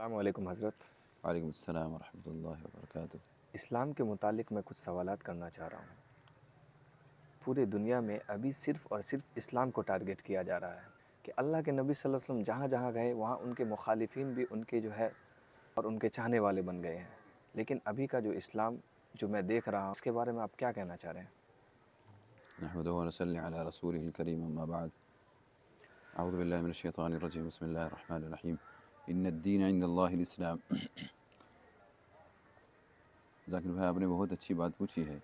السلام علیکم حضرت۔ وعلیکم السلام ورحمۃ اللہ وبرکاتہ۔ اسلام کے متعلق میں کچھ سوالات کرنا چاہ رہا ہوں۔ پورے دنیا میں ابھی صرف اور صرف اسلام کو ٹارگٹ کیا جا رہا ہے کہ اللہ کے نبی صلی اللہ علیہ وسلم جہاں جہاں گئے وہاں ان کے مخالفین بھی ان کے جو ہے اور ان کے چاہنے والے بن گئے ہیں۔ لیکن ابھی کا جو اسلام جو میں دیکھ رہا ہوں اس کے بارے میں آپ کیا کہنا چاہ رہے ہیں؟ نحمدہ و نصلی علی رسولہ الکریم، اما بعد، اعوذ باللہ من الشیطان الرجیم، بسم اللہ الرحمن الرحیم۔ ان الدین عند اللہ الاسلام۔ ذاکر بھائی، آپ نے بہت اچھی بات پوچھی ہے،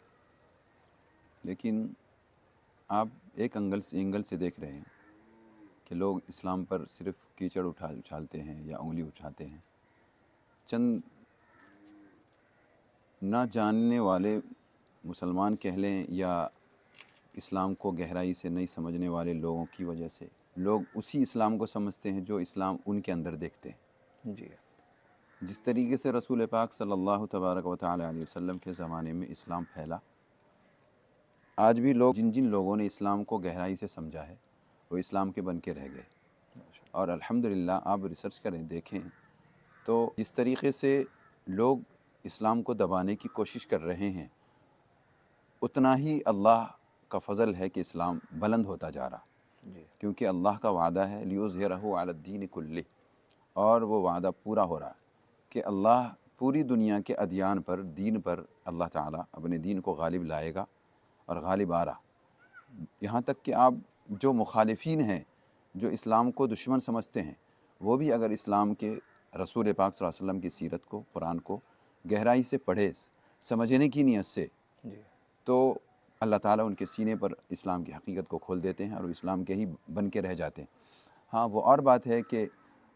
لیکن آپ ایک اینگل سے دیکھ رہے ہیں کہ لوگ اسلام پر صرف کیچڑ اچھالتے ہیں یا انگلی اٹھاتے ہیں۔ چند نہ جاننے والے مسلمان کہہ لیں یا اسلام کو گہرائی سے نہیں سمجھنے والے لوگوں کی وجہ سے لوگ اسی اسلام کو سمجھتے ہیں جو اسلام ان کے اندر دیکھتے ہیں۔ جی جس طریقے سے رسول پاک صلی اللہ تبارک و تعالی علیہ وسلم کے زمانے میں اسلام پھیلا، آج بھی لوگ جن لوگوں نے اسلام کو گہرائی سے سمجھا ہے وہ اسلام کے بن کے رہ گئے۔ اور الحمدللہ آپ ریسرچ کریں، دیکھیں تو جس طریقے سے لوگ اسلام کو دبانے کی کوشش کر رہے ہیں، اتنا ہی اللہ کا فضل ہے کہ اسلام بلند ہوتا جا رہا، جی کیونکہ اللہ کا وعدہ ہے لیظہرہ علی الدین کلہ، اور وہ وعدہ پورا ہو رہا کہ اللہ پوری دنیا کے ادیان پر، دین پر اللہ تعالیٰ اپنے دین کو غالب لائے گا اور غالب آ رہا۔ یہاں تک کہ آپ جو مخالفین ہیں، جو اسلام کو دشمن سمجھتے ہیں، وہ بھی اگر اسلام کے رسول پاک صلی اللہ علیہ وسلم کی سیرت کو، قرآن کو گہرائی سے پڑھے، سمجھنے کی نیت سے، جی تو اللہ تعالیٰ ان کے سینے پر اسلام کی حقیقت کو کھول دیتے ہیں اور وہ اسلام کے ہی بن کے رہ جاتے ہیں۔ ہاں، وہ اور بات ہے کہ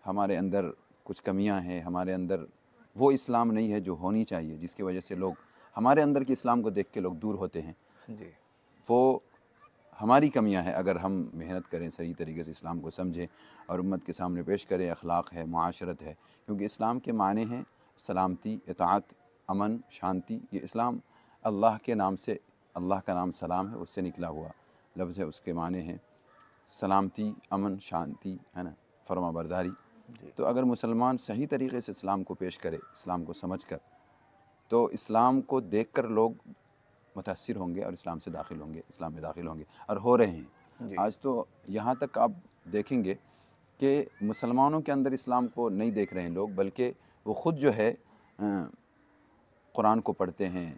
ہمارے اندر کچھ کمیاں ہیں، ہمارے اندر وہ اسلام نہیں ہے جو ہونی چاہیے، جس کی وجہ سے لوگ ہمارے اندر کے اسلام کو دیکھ کے لوگ دور ہوتے ہیں۔ جی وہ ہماری کمیاں ہیں، اگر ہم محنت کریں، صحیح طریقے سے اسلام کو سمجھیں اور امت کے سامنے پیش کریں۔ اخلاق ہے، معاشرت ہے، کیونکہ اسلام کے معنی ہیں سلامتی، اطاعت، امن، شانتی۔ یہ اسلام اللہ کے نام سے، اللہ کا نام سلام ہے، اس سے نکلا ہوا لفظ ہے، اس کے معنی ہیں سلامتی، امن، شانتی، ہے نا، فرما برداری۔ جی تو اگر مسلمان صحیح طریقے سے اسلام کو پیش کرے، اسلام کو سمجھ کر، تو اسلام کو دیکھ کر لوگ متاثر ہوں گے اور اسلام سے داخل ہوں گے، اسلام میں داخل ہوں گے، اور ہو رہے ہیں۔ جی آج تو یہاں تک آپ دیکھیں گے کہ مسلمانوں کے اندر اسلام کو نہیں دیکھ رہے ہیں لوگ، بلکہ وہ خود جو ہے قرآن کو پڑھتے ہیں،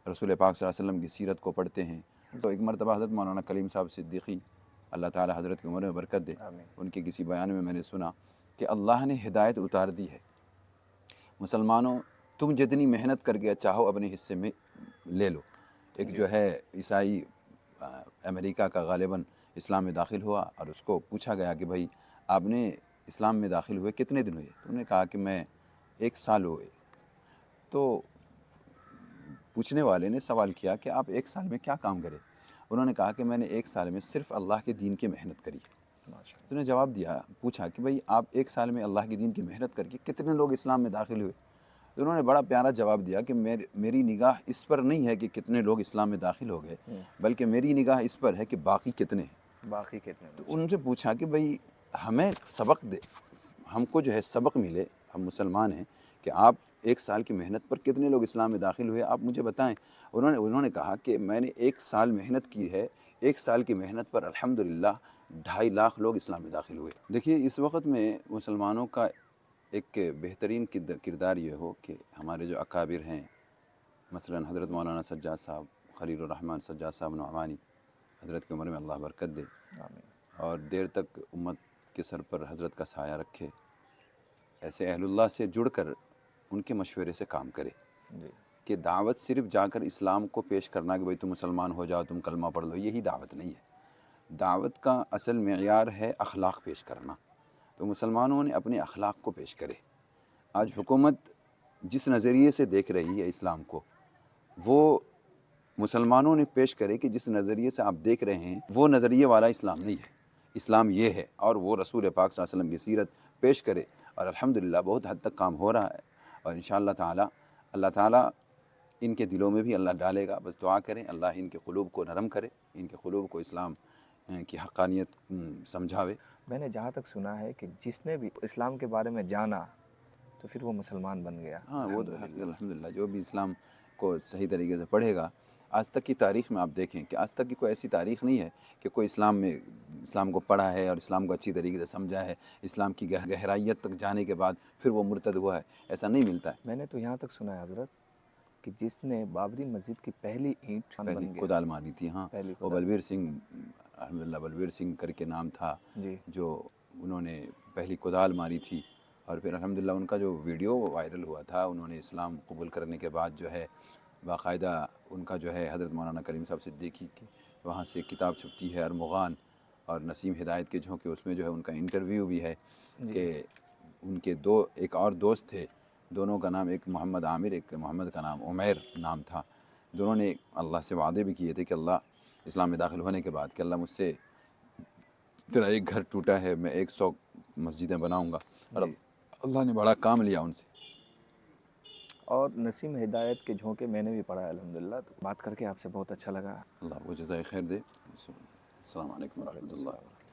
رسول پاک صلی اللہ علیہ وسلم کی سیرت کو پڑھتے ہیں۔ تو ایک مرتبہ حضرت مولانا کلیم صاحب صدیقی، اللہ تعالی حضرت کی عمر میں برکت دے، آمین۔ ان کے کسی بیان میں نے سنا کہ اللہ نے ہدایت اتار دی ہے، مسلمانوں تم جتنی محنت کر کے چاہو اپنے حصے میں لے لو۔ ایک جو ہے عیسائی امریکہ کا غالباً اسلام میں داخل ہوا اور اس کو پوچھا گیا کہ بھائی آپ نے اسلام میں داخل ہوئے کتنے دن ہوئے؟ تو انہوں نے کہا کہ میں 1 سال ہوئے۔ تو پوچھنے والے نے سوال کیا کہ آپ 1 سال میں کیا کام کرے؟ انہوں نے کہا کہ میں نے 1 سال میں صرف اللہ کے دین کی محنت کری۔ ماشاء تو نے جواب دیا، پوچھا کہ بھائی آپ 1 سال میں اللہ کے دین کی محنت کر کے کتنے لوگ اسلام میں داخل ہوئے؟ تو انہوں نے بڑا پیارا جواب دیا کہ میری نگاہ اس پر نہیں ہے کہ کتنے لوگ اسلام میں داخل ہو گئے، بلکہ میری نگاہ اس پر ہے کہ باقی کتنے ہیں۔ باقی کتنے تو لوگ؟ ان سے پوچھا کہ بھئی ہمیں سبق دے، ہم کو جو ہے سبق ملے، ہم مسلمان ہیں، کہ آپ 1 سال کی محنت پر کتنے لوگ اسلام میں داخل ہوئے، آپ مجھے بتائیں۔ انہوں نے کہا کہ میں نے 1 سال محنت کی ہے، 1 سال کی محنت پر الحمدللہ 2.5 لاکھ لوگ اسلام میں داخل ہوئے۔ دیکھیے، اس وقت میں مسلمانوں کا ایک بہترین کردار یہ ہو کہ ہمارے جو اکابر ہیں، مثلا حضرت مولانا سجاد صاحب، خلیل الرحمن سجاد صاحب نعمانی، حضرت کی عمر میں اللہ برکت دے آمین۔ اور دیر تک امت کے سر پر حضرت کا سایہ رکھے، ایسے اہل اللہ سے جڑ کر ان کے مشورے سے کام کرے جی کہ دعوت صرف جا کر اسلام کو پیش کرنا کہ بھئی تم مسلمان ہو جاؤ، تم کلمہ پڑھ لو، یہی دعوت نہیں ہے۔ دعوت کا اصل معیار ہے اخلاق پیش کرنا، تو مسلمانوں نے اپنے اخلاق کو پیش کرے۔ آج حکومت جس نظریے سے دیکھ رہی ہے اسلام کو، وہ مسلمانوں نے پیش کرے کہ جس نظریے سے آپ دیکھ رہے ہیں وہ نظریے والا اسلام نہیں ہے، اسلام یہ ہے، اور وہ رسول پاک صلی اللہ علیہ وسلم کی سیرت پیش کرے، اور الحمدللہ بہت حد تک کام ہو رہا ہے، اور انشاءاللہ تعالی اللہ تعالیٰ ان کے دلوں میں بھی اللہ ڈالے گا۔ بس دعا کریں اللہ ان کے قلوب کو نرم کرے، ان کے قلوب کو اسلام کی حقانیت سمجھاوے۔ میں نے جہاں تک سنا ہے کہ جس نے بھی اسلام کے بارے میں جانا تو پھر وہ مسلمان بن گیا. ہاں وہ تو الحمدللہ جو بھی اسلام کو صحیح طریقے سے پڑھے گا. آج تک کی تاریخ میں آپ دیکھیں کہ آج تک کی کوئی ایسی تاریخ نہیں ہے کہ کوئی اسلام کو پڑھا ہے اور اسلام کو اچھی طریقے سے سمجھا ہے, اسلام کی گہرائیت تک جانے کے بعد پھر وہ مرتد ہوا ہے, ایسا نہیں ملتا ہے. میں نے تو یہاں تک سنا ہے حضرت کہ جس نے بابری مسجد کی پہلی اینٹ پہلی بن گیا, کدال ماری تھی. ہاں پہلی وہ کدال. بلبیر سنگھ, الحمدللہ بلبیر سنگھ کر کے نام تھا, جی جو انہوں نے پہلی کدال ماری تھی. اور پھر الحمدللہ ان کا جو ویڈیو وائرل ہوا تھا, انہوں نے اسلام قبول کرنے کے بعد جو ہے باقاعدہ ان کا جو ہے حضرت مولانا کریم صاحب صدیقی کی وہاں سے کتاب چھپتی ہے ارمغان اور نسیم ہدایت کے جھونکے, اس میں جو ہے ان کا انٹرویو بھی ہے کہ ان کے ایک اور دوست تھے, دونوں کا نام ایک محمد عامر, ایک محمد کا نام عمیر نام تھا. دونوں نے اللہ سے وعدے بھی کیے تھے کہ اللہ اسلام میں داخل ہونے کے بعد کہ اللہ مجھ سے تیرا ایک گھر ٹوٹا ہے, میں 100 مسجدیں بناؤں گا. اور اللہ نے بڑا کام لیا ان سے. اور نسیم ہدایت کے جھونکے میں نے بھی پڑھا ہے الحمدللہ. تو بات کر کے آپ سے بہت اچھا لگا. اللہ کو جزائے خیر دے. السلام علیکم ورحمۃ اللہ.